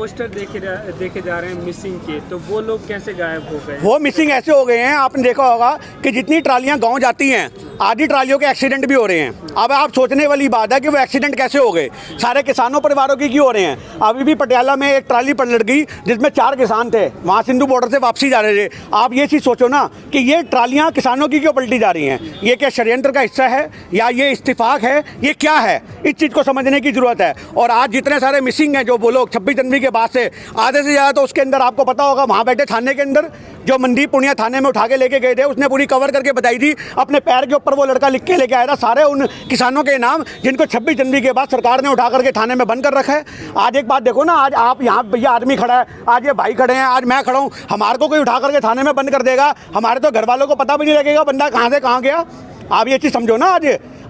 Poster देखे जा रहे हैं मिसिंग के, तो वो लोग कैसे गायब हो गए? वो मिसिंग ऐसे हो गए हैं, आपने देखा होगा कि जितनी ट्रालियां गांव जाती हैं आधी ट्रालियों के एक्सीडेंट भी हो रहे हैं। अब आप सोचने वाली बात है कि वो एक्सीडेंट कैसे हो गए, सारे किसानों परिवारों की क्यों हो रहे हैं। अभी भी पटियाला में एक ट्राली पलट गई जिसमें 4 किसान थे, वहाँ सिंधु बॉर्डर से वापसी जा रहे थे। आप ये चीज़ सोचो ना कि ये ट्रालियाँ किसानों की क्यों पलटी जा रही हैं, ये क्या षड्यंत्र का हिस्सा है या ये इत्तेफाक है, ये क्या है, इस चीज़ को समझने की ज़रूरत है। और आज जितने सारे मिसिंग हैं जो वो लोग 26 जनवरी के बाद से आधे से ज़्यादा, तो उसके अंदर आपको पता होगा वहाँ बैठे थाने के अंदर जो मनदीप पुनिया थाने में उठा के लेके गए थे, उसने पूरी कवर करके बताई थी, अपने पैर के ऊपर वो लड़का लिख के लेके आया था सारे उन किसानों के नाम जिनको 26 जनवरी के बाद सरकार ने उठा करके थाने में बंद कर रखा है। आज एक बात देखो ना, आज आप यहाँ भैया आदमी खड़ा है, आज ये भाई खड़े हैं, आज मैं खड़ा हूँ, हमारे को कोई उठा करके थाने में बंद कर देगा, हमारे तो घर वालों को पता भी नहीं लगेगा बंदा कहाँ से कहाँ गया। आप ये चीज़ समझो ना,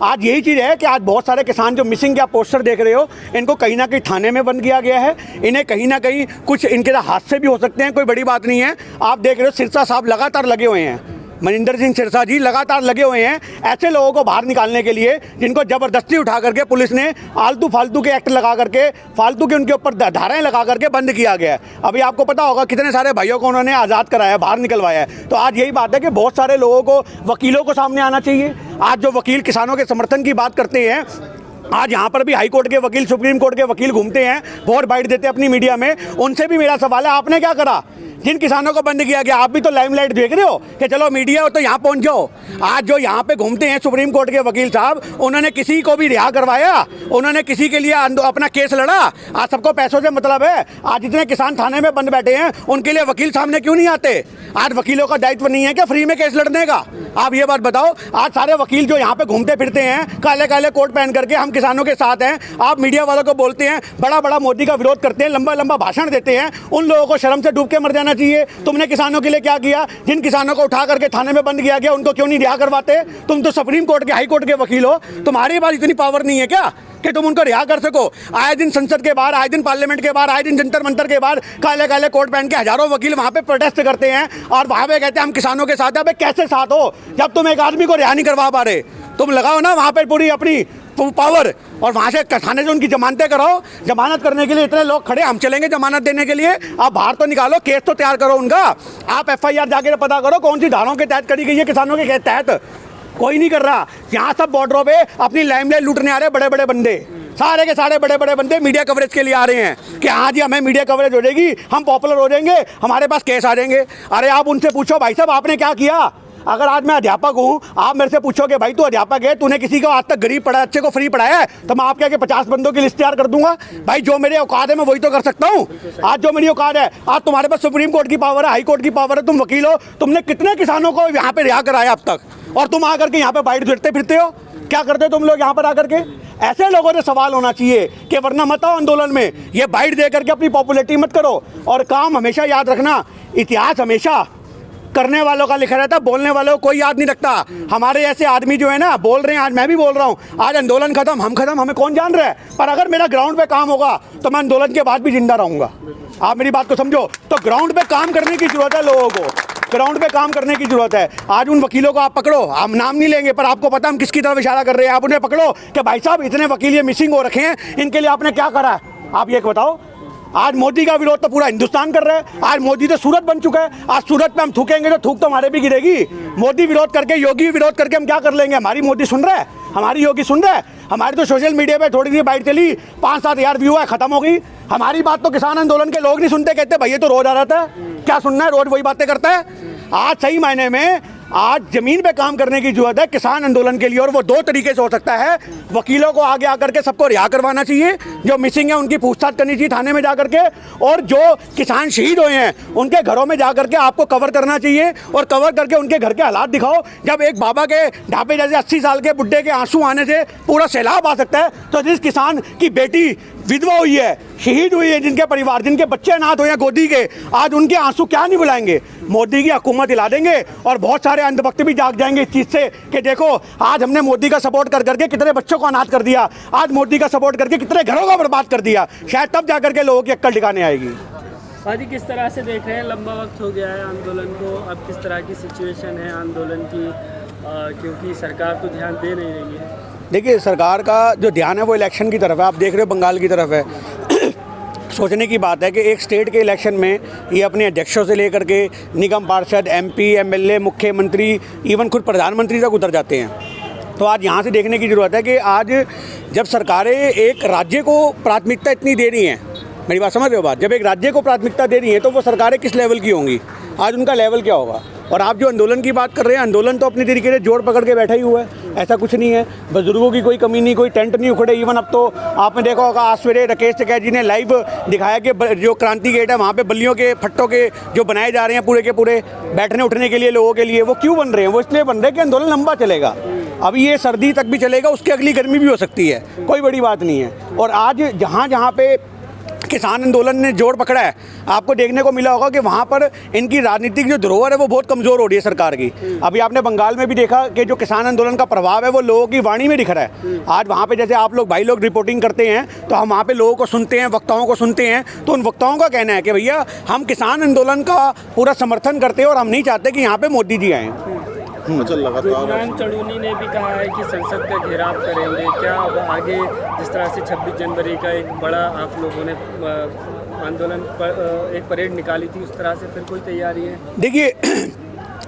आज यही चीज़ है कि आज बहुत सारे किसान जो मिसिंग या पोस्टर देख रहे हो, इनको कहीं ना कहीं थाने में बंद किया गया है। इन्हें कहीं ना कहीं कुछ इनके हादसे भी हो सकते हैं, कोई बड़ी बात नहीं है। आप देख रहे हो सिरसा साहब लगातार लगे हुए हैं, मनिंदर सिंह सिरसा जी लगातार लगे हुए हैं ऐसे लोगों को बाहर निकालने के लिए जिनको ज़बरदस्ती उठा करके पुलिस ने आलतू फालतू के एक्ट लगा करके, फालतू के उनके ऊपर धाराएं लगा करके बंद किया गया है। अभी आपको पता होगा कितने सारे भाइयों को उन्होंने आज़ाद कराया, बाहर निकलवाया है। तो आज यही बात है कि बहुत सारे लोगों को, वकीलों को सामने आना चाहिए। आज जो वकील किसानों के समर्थन की बात करते हैं, आज यहाँ पर भी हाई कोर्ट के वकील, सुप्रीम कोर्ट के वकील घूमते हैं, बहुत बाइट देते हैं अपनी मीडिया में। उनसे भी मेरा सवाल है, आपने क्या करा जिन किसानों को बंद किया गया? आप भी तो लाइमलाइट देख रहे हो कि चलो मीडिया हो तो यहाँ पहुँच जाओ। आज जो यहाँ पे घूमते हैं सुप्रीम कोर्ट के वकील साहब, उन्होंने किसी को भी रिहा करवाया, उन्होंने किसी के लिए अपना केस लड़ा? आज सबको पैसों से मतलब है। आज जितने किसान थाने में बंद बैठे हैं उनके लिए वकील सामने क्यों नहीं आते? आज वकीलों का दायित्व नहीं है क्या फ्री में केस लड़ने का? आप ये बात बताओ। आज सारे वकील जो यहाँ पे घूमते फिरते हैं काले काले कोट पहन करके, हम किसानों के साथ हैं, आप मीडिया वालों को बोलते हैं, बड़ा बड़ा मोदी का विरोध करते हैं, लंबा लंबा भाषण देते हैं, उन लोगों को शर्म से डूब के मर जाना चाहिए। तुमने किसानों के लिए क्या किया? जिन किसानों को उठा करके थाने में बंद किया गया उनको क्यों नहीं रिहा करवाते? तुम तो सुप्रीम कोर्ट के, हाई कोर्ट के वकील हो, तुम्हारे पास इतनी पावर नहीं है क्या कि तुम उनको रिहा कर सको? आए दिन संसद के बाहर, आए दिन पार्लियामेंट के बाहर, आए दिन जंतर मंतर के बाहर काले काले कोट पहन के हजारों वकील वहाँ पे प्रोटेस्ट करते हैं और वहाँ पे कहते हैं हम किसानों के साथ हैं। कैसे साथ हो जब तुम एक आदमी को रिहा नहीं करवा पा रहे? तुम लगाओ ना वहाँ पे पूरी अपनी पावर और वहाँ से थाने से उनकी जमानतें कराओ। जमानत करने के लिए इतने लोग खड़े, हम चलेंगे जमानत देने के लिए। आप बाहर तो निकालो, केस तो तैयार करो उनका। आप FIR जाके पता करो कौन सी धाराओं के तहत करी गई है किसानों के तहत। कोई नहीं कर रहा। यहाँ सब बॉर्डरों पे अपनी लाइमलाइट लूटने आ रहे बड़े बड़े बंदे, सारे के सारे बड़े बड़े बंदे मीडिया कवरेज के लिए आ रहे हैं कि हाँ जी हमें मीडिया कवरेज हो जाएगी, हम पॉपुलर हो जाएंगे, हमारे पास केस आ जाएंगे। अरे आप उनसे पूछो भाई साहब आपने क्या किया? अगर आज मैं अध्यापक हूँ, आप मेरे से पूछोगे भाई तू अध्यापक है, तूने किसी को आज तक गरीब पढ़ा अच्छे को फ्री पढ़ाया है, तो मैं आपके आगे 50 बंदों की लिस्ट तैयार कर दूंगा। भाई जो मेरे औकात है मैं वही तो कर सकता हूँ। आज जो मेरी औकात है, आज तुम्हारे पास सुप्रीम कोर्ट की पावर है, हाई कोर्ट की पावर है, तुम वकील हो, तुमने कितने किसानों को यहाँ पे रिहा कराया अब तक? और तुम आकर के यहाँ पे बाइट देते फिरते हो। क्या करते हो तुम लोग यहाँ पर आकर के? ऐसे लोगों से सवाल होना चाहिए कि वरना मत आओ आंदोलन में, ये बाइट दे करके अपनी पॉपुलैरिटी मत करो। और काम हमेशा याद रखना, इतिहास हमेशा करने वालों का लिखा रहता है, बोलने वालों को कोई याद नहीं रखता। हमारे ऐसे आदमी जो है ना बोल रहे हैं, आज मैं भी बोल रहा हूँ, आज आंदोलन खत्म, हम खत्म, हमें कौन जान रहा है? पर अगर मेरा ग्राउंड पे काम होगा तो मैं आंदोलन के बाद भी जिंदा रहूंगा। आप मेरी बात को समझो। तो ग्राउंड पे काम करने की जरूरत है, लोगों को ग्राउंड पे काम करने की जरूरत है। आज उन वकीलों को आप पकड़ो, हम नाम नहीं लेंगे पर आपको पता हम किसकी तरफ इशारा कर रहे हैं। आप उन्हें पकड़ो कि भाई साहब इतने वकील ये मिसिंग हो रखे हैं, इनके लिए आपने क्या करा है? आप ये बताओ। आज मोदी का विरोध तो पूरा हिंदुस्तान कर रहा है। आज मोदी तो सूरत बन चुका है। आज सूरत पे हम थूकेंगे तो थूक तो हमारे भी गिरेगी। मोदी विरोध करके, योगी विरोध करके हम क्या कर लेंगे? हमारी मोदी सुन रहा है, हमारी योगी सुन रहा है। हमारी तो सोशल मीडिया पे थोड़ी सी बाइट चली, 5-7 हज़ार व्यू है, खत्म हो गई। हमारी बात तो किसान आंदोलन के लोग नहीं सुनते, कहते भैया तो रोज आ रहा था, क्या सुनना है, रोज वही बातें करता है। आज सही मायने में आज जमीन पे काम करने की जरूरत है किसान आंदोलन के लिए, और वो 2 तरीके से हो सकता है। वकीलों को आगे आकर के सबको रिहा करवाना चाहिए, जो मिसिंग है उनकी पूछताछ करनी चाहिए थाने में जाकर के, और जो किसान शहीद हुए हैं उनके घरों में जाकर के आपको कवर करना चाहिए और कवर करके उनके घर के हालात दिखाओ। जब एक बाबा के ढाबे जैसे 80 साल के बुड्ढे के आंसू आने से पूरा सैलाब आ सकता है, तो जिस किसान की बेटी विधवा हुई है, शहीद हुई है, जिनके परिवार, जिनके बच्चे अनाथ हुए हैं गोदी के, आज उनके आंसू क्या नहीं बुलाएंगे? मोदी की हुकूमत हिला देंगे और बहुत सारे अंधभक्त भी जाग जाएंगे इस चीज़ से कि देखो आज हमने मोदी का सपोर्ट कर करके कितने बच्चों को अनाथ कर दिया, आज मोदी का सपोर्ट करके कितने घरों को बर्बाद कर दिया। शायद तब जाकर के लोगों की अक्ल ठिकाने आएगी। जी किस तरह से देख रहे हैं, लंबा वक्त हो गया है आंदोलन को, अब किस तरह की सिचुएशन है आंदोलन की, क्योंकि सरकार तो ध्यान दे नहीं रही है। देखिए सरकार का जो ध्यान है वो इलेक्शन की तरफ है। आप देख रहे हो बंगाल की तरफ है, सोचने की बात है कि एक स्टेट के इलेक्शन में ये अपने अध्यक्षों से लेकर के निगम पार्षद, MP, MLA, मुख्यमंत्री, इवन खुद प्रधानमंत्री तक उतर जाते हैं। तो आज यहाँ से देखने की ज़रूरत है कि आज जब सरकारें एक राज्य को प्राथमिकता इतनी दे रही हैं, मेरी बात समझ रहे हो बात, जब एक राज्य को प्राथमिकता दे रही हैं तो वो सरकारें किस लेवल की होंगी, आज उनका लेवल क्या होगा। और आप जो आंदोलन की बात कर रहे हैं, आंदोलन तो अपनी तरीके से जोड़ पकड़ के बैठा ही हुआ है, ऐसा कुछ नहीं है, बुजुर्गों की कोई कमी नहीं, कोई टेंट नहीं उखड़े। इवन अब तो आपने देखा होगा आज सवेरे राकेश टिकैत जी ने लाइव दिखाया कि जो क्रांति गेट है वहाँ पे बल्लियों के फट्टों के जो बनाए जा रहे हैं पूरे के पूरे बैठने उठने के लिए लोगों के लिए, वो क्यों बन रहे हैं? वो इसलिए बन रहे हैं कि आंदोलन लंबा चलेगा, अभी ये सर्दी तक भी चलेगा, उसकी अगली गर्मी भी हो सकती है, कोई बड़ी बात नहीं है। और आज जहाँ जहाँ पे किसान आंदोलन ने जोर पकड़ा है, आपको देखने को मिला होगा कि वहाँ पर इनकी राजनीतिक जो धरोहर है वो बहुत कमज़ोर हो रही है सरकार की। अभी आपने बंगाल में भी देखा कि जो किसान आंदोलन का प्रभाव है वो लोगों की वाणी में दिख रहा है। आज वहाँ पे जैसे आप लोग भाई लोग रिपोर्टिंग करते हैं तो हम वहाँ पे लोगों को सुनते हैं, वक्ताओं को सुनते हैं, तो उन वक्ताओं का कहना है कि भैया हम किसान आंदोलन का पूरा समर्थन करते हैं और हम नहीं चाहते कि यहाँ पर मोदी जी आएँ। गुरनाम चढ़ूनी ने भी कहा है कि संसद का घेराव करेंगे। क्या अब आगे जिस तरह से 26 जनवरी का एक बड़ा आप लोगों ने आंदोलन पर एक परेड निकाली थी, उस तरह से फिर कोई तैयारी है? देखिए,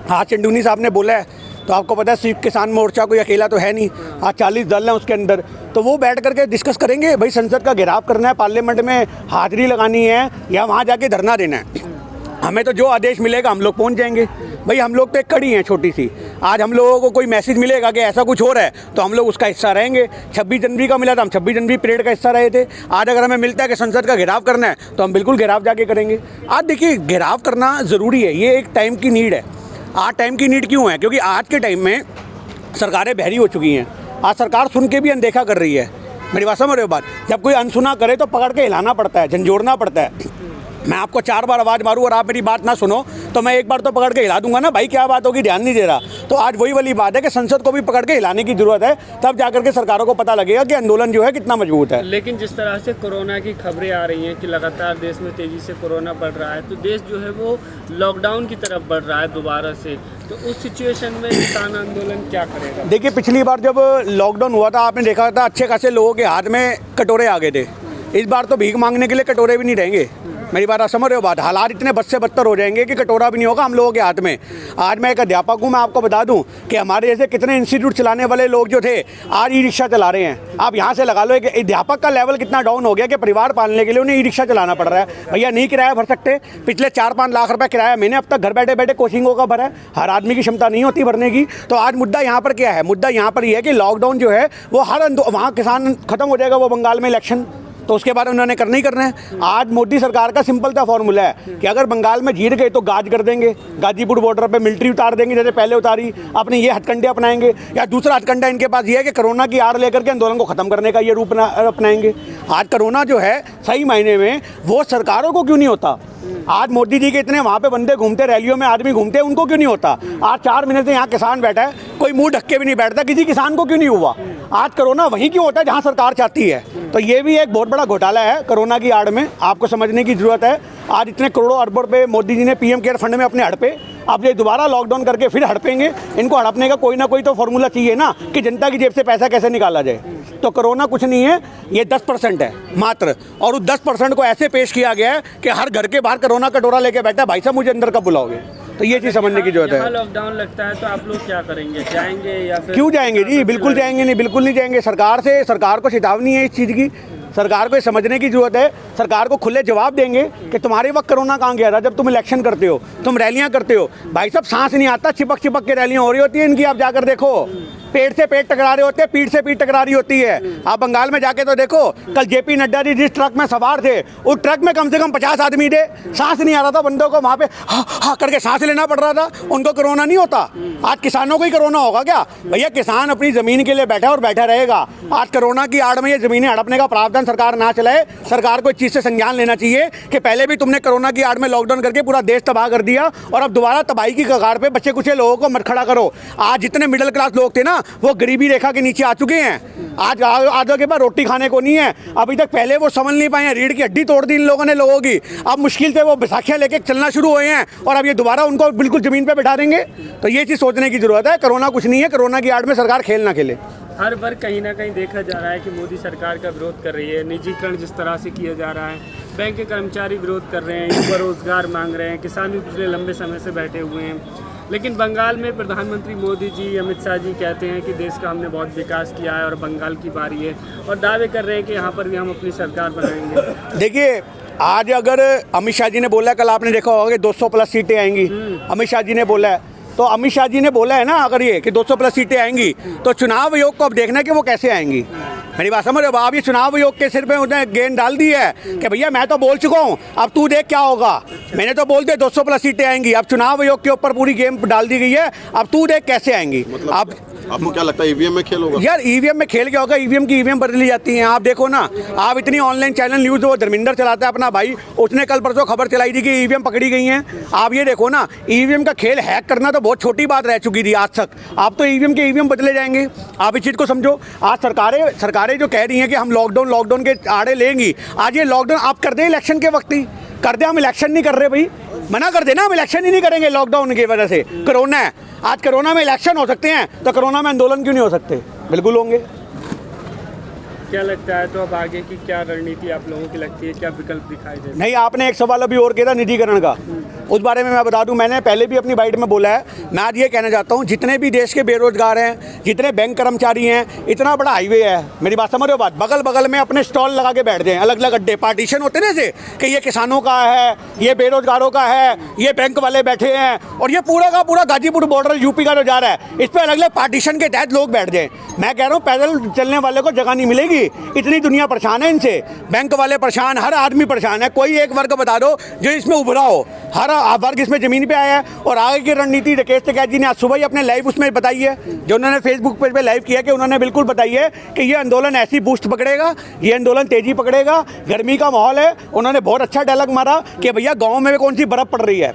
हाँ चंदूनी साहब ने बोला है तो आपको पता है सिर्फ किसान मोर्चा कोई अकेला तो है नहीं, आज 40 दल हैं उसके अंदर, तो वो बैठ करके डिस्कस करेंगे भाई संसद का घेराव करना है, पार्लियामेंट में हाजिरी लगानी है या वहाँ जाके धरना देना है। हमें तो जो आदेश मिलेगा हम लोग पहुंच जाएंगे भाई, हम लोग तो एक कड़ी हैं छोटी सी। आज हम लोगों को कोई मैसेज मिलेगा कि ऐसा कुछ हो रहा है तो हम लोग उसका हिस्सा रहेंगे। 26 जनवरी का मिला था, हम 26 जनवरी परेड का हिस्सा रहे थे। आज अगर हमें मिलता है कि संसद का घेराव करना है तो हम बिल्कुल घेराव जाके करेंगे। आज देखिए घेराव करना ज़रूरी है, ये एक टाइम की नीड है। आज टाइम की नीड क्यों है? क्योंकि आज के टाइम में सरकारें बहरी हो चुकी हैं। आज सरकार सुन के भी अनदेखा कर रही है। मेरी बात समझ रहे हो बात? जब कोई अनसुना करे तो पकड़ के हिलाना पड़ता है, झंझोड़ना पड़ता है। मैं आपको 4 बार आवाज़ मारूं और आप मेरी बात ना सुनो तो मैं एक बार तो पकड़ के हिला दूंगा ना, भाई क्या बात होगी, ध्यान नहीं दे रहा। तो आज वही वाली बात है कि संसद को भी पकड़ के हिलाने की जरूरत है, तब जाकर के सरकारों को पता लगेगा कि आंदोलन जो है कितना मजबूत है। लेकिन जिस तरह से कोरोना की खबरें आ रही हैं कि लगातार देश में तेज़ी से कोरोना बढ़ रहा है, तो देश जो है वो लॉकडाउन की तरफ बढ़ रहा है दोबारा से, तो उस सिचुएशन में किसान आंदोलन क्या करेगा? देखिए, पिछली बार जब लॉकडाउन हुआ था आपने देखा था अच्छे खासे लोगों के हाथ में कटोरे आ गए थे। इस बार तो भीख मांगने के लिए कटोरे भी नहीं रहेंगे। मेरी बात आप समझ रहे हो बात? हालात इतने बद से बदतर हो जाएंगे कि कटोरा भी नहीं होगा हम लोगों के हाथ में। आज मैं एक अध्यापक हूँ, मैं आपको बता दूं कि हमारे जैसे कितने इंस्टीट्यूट चलाने वाले लोग जो थे आज ई रिक्शा चला रहे हैं। आप यहाँ से लगा लो कि अध्यापक का लेवल कितना डाउन हो गया कि परिवार पालने के लिए उन्हें ई रिक्शा चलाना पड़ रहा है। भैया नहीं किराया भर सकते, पिछले 4-5 लाख रुपये किराया मैंने अब तक घर बैठे बैठे कोचिंगों का भरा है। हर आदमी की क्षमता नहीं होती भरने की। तो आज मुद्दा यहाँ पर क्या है? मुद्दा यहाँ पर यह है कि लॉकडाउन जो है वो वहाँ किसान खत्म हो जाएगा, वो बंगाल में इलेक्शन, तो उसके बाद उन्होंने करना ही करना है। आज मोदी सरकार का सिंपल सा फॉर्मूला है कि अगर बंगाल में जीत गए तो गाज कर देंगे, गाजीपुर बॉर्डर पे मिलिट्री उतार देंगे जैसे पहले उतारी, अपने ये हथकंडे अपनाएंगे। या दूसरा हथकंडा इनके पास ये है कि कोरोना की आड़ लेकर के आंदोलन को खत्म करने का ये रूप अपनाएंगे। आज कोरोना जो है सही मायने में वो सरकारों को क्यों नहीं होता? आज मोदी जी के इतने वहाँ पे बंदे घूमते, रैलियों में आदमी घूमते, उनको क्यों नहीं होता? आज 4 महीने से यहाँ किसान बैठा है, कोई मुंह ढक के भी नहीं बैठता, किसी किसान को क्यों नहीं हुआ? आज कोरोना वहीं क्यों होता है जहाँ सरकार चाहती है। तो ये भी एक बहुत बड़ा घोटाला है कोरोना की आड़ में, आपको समझने की ज़रूरत है। आज इतने करोड़ों अरबों रुपये मोदी जी ने PM केयर फंड में अपने हड़पे, अब ये दोबारा लॉकडाउन करके फिर हड़पेंगे। इनको हड़पने का कोई ना कोई तो फॉर्मूला चाहिए ना कि जनता की जेब से पैसा कैसे निकाला जाए। तो कोरोना कुछ नहीं है, ये 10% है मात्र, और उस 10% को ऐसे पेश किया गया है कि हर घर के बाहर कोरोना कटोरा लेके बैठा है, भाई साहब मुझे अंदर कब बुलाओगे? तो ये चीज़ समझने की जरूरत है। लॉकडाउन लगता है तो आप लोग क्या करेंगे, जाएंगे या फिर? क्यों जाएंगे जी, बिल्कुल जाएंगे नहीं, बिल्कुल नहीं जाएंगे। सरकार को चेतावनी है इस चीज़ की, सरकार को ये समझने की जरूरत है। सरकार को खुले जवाब देंगे कि तुम्हारे वक्त कोरोना कहाँ गया था जब तुम इलेक्शन करते हो, तुम रैलियां करते हो। भाई साहब सांस नहीं आता, चिपक चिपक के रैलियां हो रही होती है इनकी, आप जाकर देखो। पेट से पेट टकरा रहे होते हैं, पीठ से पीठ टकरा रही होती है। आप बंगाल में जाके तो देखो, कल JP नड्डा जी जिस ट्रक में सवार थे उस ट्रक में कम से कम 50 आदमी थे, सांस नहीं आ रहा था बंदों को, वहाँ पे हा हा करके सांस लेना पड़ रहा था। उनको कोरोना नहीं होता। आज किसानों को ही कोरोना होगा क्या? भैया किसान अपनी ज़मीन के लिए बैठा और बैठा रहेगा। आज कोरोना की आड़ में ये ज़मीनें हड़पने का प्रावधान सरकार ना चलाए। सरकार को इस चीज़ से संज्ञान लेना चाहिए कि पहले भी तुमने कोरोना की आड़ में लॉकडाउन करके पूरा देश तबाह कर दिया और अब दोबारा तबाही की कगार पे बच्चे कुछ लोगों को मत खड़ा करो। आज जितने मिडिल क्लास लोग थे ना वो गरीबी रेखा के नीचे आ चुके हैं। आज आधो के बाद रोटी खाने को नहीं है अभी तक, पहले वो समझ नहीं पाए हैं, रीढ़ की हड्डी तोड़ दी इन लोगों ने लोगों की। अब मुश्किल से वो बैसाखियाँ लेके चलना शुरू हुए हैं और अब ये दोबारा उनको बिल्कुल ज़मीन पे बैठा देंगे। तो ये चीज़ सोचने की ज़रूरत है। कोरोना कुछ नहीं है, कोरोना की आड़ में सरकार खेल ना खेले। हर बार कहीं ना कहीं देखा जा रहा है कि मोदी सरकार का विरोध कर रही है, निजीकरण जिस तरह से किया जा रहा है, बैंक के कर्मचारी विरोध कर रहे हैं, युवा रोजगार मांग रहे हैं, किसान भी पिछले लंबे समय से बैठे हुए हैं। लेकिन बंगाल में प्रधानमंत्री मोदी जी, अमित शाह जी कहते हैं कि देश का हमने बहुत विकास किया है और बंगाल की बारी है, और दावे कर रहे हैं कि यहाँ पर भी हम अपनी सरकार बनाएंगे। देखिए, आज अगर अमित शाह जी ने बोला है, कल आपने देखा होगा कि 200 प्लस सीटें आएंगी, अमित शाह जी ने बोला है, तो अमित शाह जी ने बोला है ना अगर ये कि 200 प्लस सीटें आएंगी, तो चुनाव आयोग को अब देखना है कि वो कैसे आएंगी। मेरी बात समझ रहे हो? आप ये चुनाव आयोग के सिर पे उन्होंने गेंद डाल दी है कि भैया मैं तो बोल चुका हूँ, अब तू देख क्या होगा। मैंने तो बोल दिया 200 प्लस सीटें आएंगी, अब चुनाव आयोग के ऊपर पूरी गेम डाल दी गई है, अब तू देख कैसे आएंगी। मतलब अब आपको क्या लगता है ईवीएम में खेल होगा? यार ईवीएम में खेल क्या होगा, ईवीएम की ईवीएम बदली जाती हैं। आप देखो ना, आप इतनी ऑनलाइन चैनल न्यूज़, वो धर्मेंद्र चलाता है अपना भाई, उसने कल परसों खबर चलाई थी कि ईवीएम पकड़ी गई हैं। आप ये देखो ना, ईवीएम का खेल हैक करना तो बहुत छोटी बात रह चुकी थी आज तक, आप तो ईवीएम के ईवीएम बदले जाएंगे। आप इस चीज़ को समझो। आज सरकारें जो कह रही हैं कि हम लॉकडाउन के आड़े लेंगी, आज ये लॉकडाउन आप कर दें इलेक्शन के वक्त ही कर दें। हम इलेक्शन नहीं कर रहे भाई, मना कर देना, हम इलेक्शन ही नहीं करेंगे लॉकडाउन की वजह से। कोरोना है, आज कोरोना में इलेक्शन हो सकते हैं, तो कोरोना में आंदोलन क्यों नहीं हो सकते? बिल्कुल होंगे। क्या लगता है तो अब आगे की क्या रणनीति आप लोगों की लगती है, क्या विकल्प दिखाई दे? नहीं, आपने एक सवाल अभी और किया था निजीकरण का, उस बारे में मैं बता दूं, मैंने पहले भी अपनी बाइट में बोला है। मैं आज ये कहना चाहता हूं, जितने भी देश के बेरोजगार हैं, जितने बैंक कर्मचारी हैं, इतना बड़ा हाईवे है, मेरी बात समझ रहे हो? बात बगल बगल में अपने स्टॉल लगा के बैठ जाएं, अलग अलग अड्डे, पार्टीशन होते ना जैसे कि ये किसानों का है, ये बेरोजगारों का है, ये बैंक वाले बैठे हैं, और ये पूरा का पूरा गाजीपुर बॉर्डर यूपी का जो जा रहा है, इस पर अलग अलग पार्टीशन के तहत लोग बैठ जाएं। मैं कह रहा हूँ पैदल चलने वाले को जगह नहीं मिलेगी, इतनी दुनिया परेशान है इनसे, बैंक वाले परेशान, हर आदमी परेशान है। कोई एक वर्ग बता दो जो इसमें उभरा हो, हर वर्ग इसमें जमीन पे आया है। और आगे की रणनीति राकेश टिकैत जी ने आज सुबह ही अपने लाइव उसमें बताई है, जो उन्होंने फेसबुक पेज पे लाइव किया, कि उन्होंने बिल्कुल बताई है कि ये आंदोलन ऐसी बूस्ट पकड़ेगा, ये आंदोलन तेजी पकड़ेगा, गर्मी का माहौल है। उन्होंने बहुत अच्छा डायलॉग मारा कि भैया गाँव में कौन सी बर्फ़ पड़ रही है,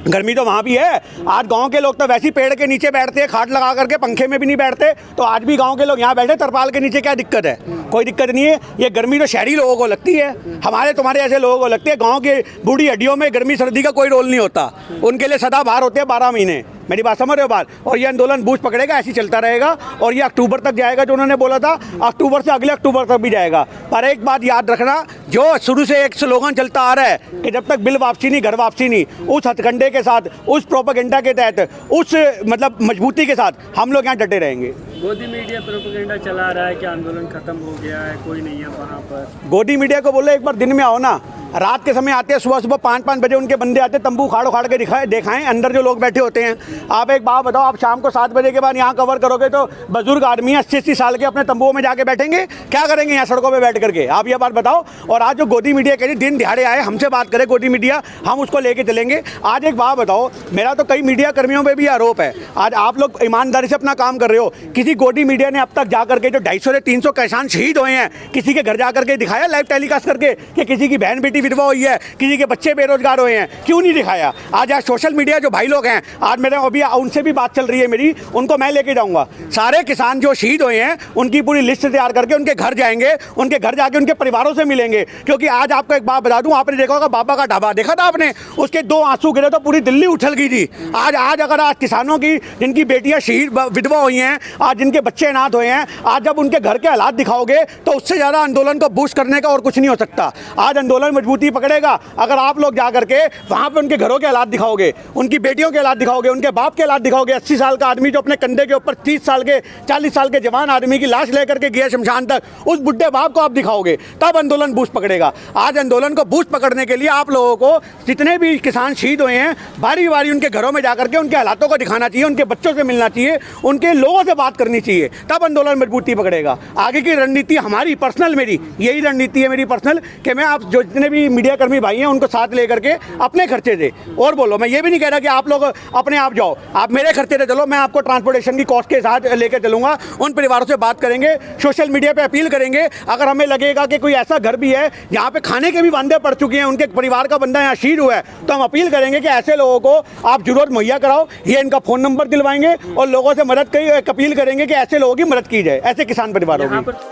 गर्मी तो वहाँ भी है। आज गांव के लोग तो वैसे ही पेड़ के नीचे बैठते हैं, खाट लगा करके, पंखे में भी नहीं बैठते, तो आज भी गांव के लोग यहाँ बैठे तरपाल के नीचे। क्या दिक्कत है? कोई दिक्कत नहीं है। ये गर्मी तो शहरी लोगों को लगती है, हमारे तुम्हारे ऐसे लोगों को लगती है। गांव के बूढ़ी हड्डियों में गर्मी सर्दी का कोई रोल नहीं होता, उनके लिए सदा बाहर होते हैं 12 महीने। मेरी बात समझ रहे हो बात? और ये आंदोलन बूस्ट पकड़ेगा, ऐसे चलता रहेगा, और ये अक्टूबर तक जाएगा, जो उन्होंने बोला था, अक्टूबर से अगले अक्टूबर तक भी जाएगा। पर एक बात याद रखना, जो शुरू से एक स्लोगन चलता आ रहा है कि जब तक बिल वापसी नहीं, घर वापसी नहीं, उस हथकंडे के साथ, उस प्रोपेगेंडा के तहत, उस मतलब मजबूती के साथ हम लोग यहाँ डटे रहेंगे। गोदी मीडिया प्रोपेगेंडा चला रहा है कि आंदोलन खत्म हो गया है, कोई नहीं है वहाँ पर। गोदी मीडिया को बोले एक बार दिन में आओ ना, रात के समय आते हैं, सुबह सुबह 5-5 बजे उनके बंदे आते हैं, तंबू उखाड़ के दिखाएं अंदर जो लोग बैठे होते हैं। आप एक बात बताओ, आप शाम को 7 बजे के बाद यहाँ कवर करोगे तो बुजुर्ग आदमी 80-80 साल के अपने तंबुओं में जाके बैठेंगे, क्या करेंगे यहाँ सड़कों पे बैठ करके? आप ये बात बताओ। और आज जो गोदी मीडिया कह रही, दिन दिहाड़े आए हमसे बात करे गोदी मीडिया, हम उसको लेके चलेंगे। आज एक बात बताओ, मेरा तो कई मीडिया कर्मियों पर भी आरोप है, आज आप लोग ईमानदारी से अपना काम कर रहे हो, किसी गोदी मीडिया ने अब तक जा करके जो 250 से 300 किसान शहीद हुए हैं, किसी के घर जा करके दिखाया लाइव टेलीकास्ट करके कि किसी की बहन बेटी विधवा हुई है, किसी के बच्चे बेरोजगार हुए हैं? क्यों नहीं दिखाया? आज सोशल मीडिया जो भाई लोग हैं, आज मेरे अभी उनसे भी बात चल रही है मेरी, उनको मैं लेके जाऊंगा। सारे किसान जो शहीद हुए हैं उनकी पूरी लिस्ट तैयार करके उनके घर जाएंगे, उनके घर जाके उनके परिवारों से मिलेंगे। क्योंकि आज आपको एक बात बता दूं, आपने देखा होगा बाबा का ढाबा देखा था आपने, उसके 2 आंसू गिरे तो पूरी दिल्ली उछल गई थी। आज अगर आज किसानों की जिनकी बेटियां शहीद विधवा हुई हैं, आज जिनके बच्चे अनाथ हुए हैं, आज जब उनके घर के हालात दिखाओगे तो उससे ज़्यादा आंदोलन को बूस्ट करने का और कुछ नहीं हो सकता। आज आंदोलन मजबूती पकड़ेगा अगर आप लोग जा करके वहाँ पे उनके घरों के हालात दिखाओगे, उनकी बेटियों के हालात दिखाओगे, उनके बाप के हालात दिखाओगे। 80 साल का आदमी जो अपने कंधे के ऊपर 30 साल के 40 साल के जवान आदमी की लाश लेकर के गया शमशान तक, उस बुढ़े बाप को आप दिखाओगे, तब आंदोलन बूस्ट पकड़ेगा। आज आंदोलन को बूस्ट पकड़ने के लिए आप लोगों को जितने भी किसान शहीद हुए हैं, बारी बारी उनके घरों में जाकर के उनके हालातों को दिखाना चाहिए, उनके बच्चों से मिलना चाहिए, उनके लोगों से बात करनी चाहिए, तब आंदोलन मजबूती पकड़ेगा। आगे की रणनीति हमारी पर्सनल, मेरी यही रणनीति है मेरी पर्सनल, कि मैं आप जो जितने भी मीडिया कर्मी भाई हैं उनको साथ लेकर के अपने खर्चे से, और बोलो, मैं ये भी नहीं कह रहा कि आप लोग अपने आप जाओ, आप मेरे खर्चे से चलो, मैं आपको ट्रांसपोर्टेशन की कॉस्ट के साथ लेकर चलूंगा। उन परिवारों से बात करेंगे, सोशल मीडिया पे अपील करेंगे। अगर हमें लगेगा कि कोई ऐसा घर भी है जहाँ पे खाने के भी वांदे पड़ चुके हैं, उनके परिवार का बंदा यहाँ शहीद हुआ है, तो हम अपील करेंगे कि ऐसे लोगों को आप जरूरत मुहैया कराओ। ये इनका फ़ोन नंबर दिलवाएंगे और लोगों से मदद की अपील करेंगे कि ऐसे लोगों की मदद की जाए, ऐसे किसान परिवारों की।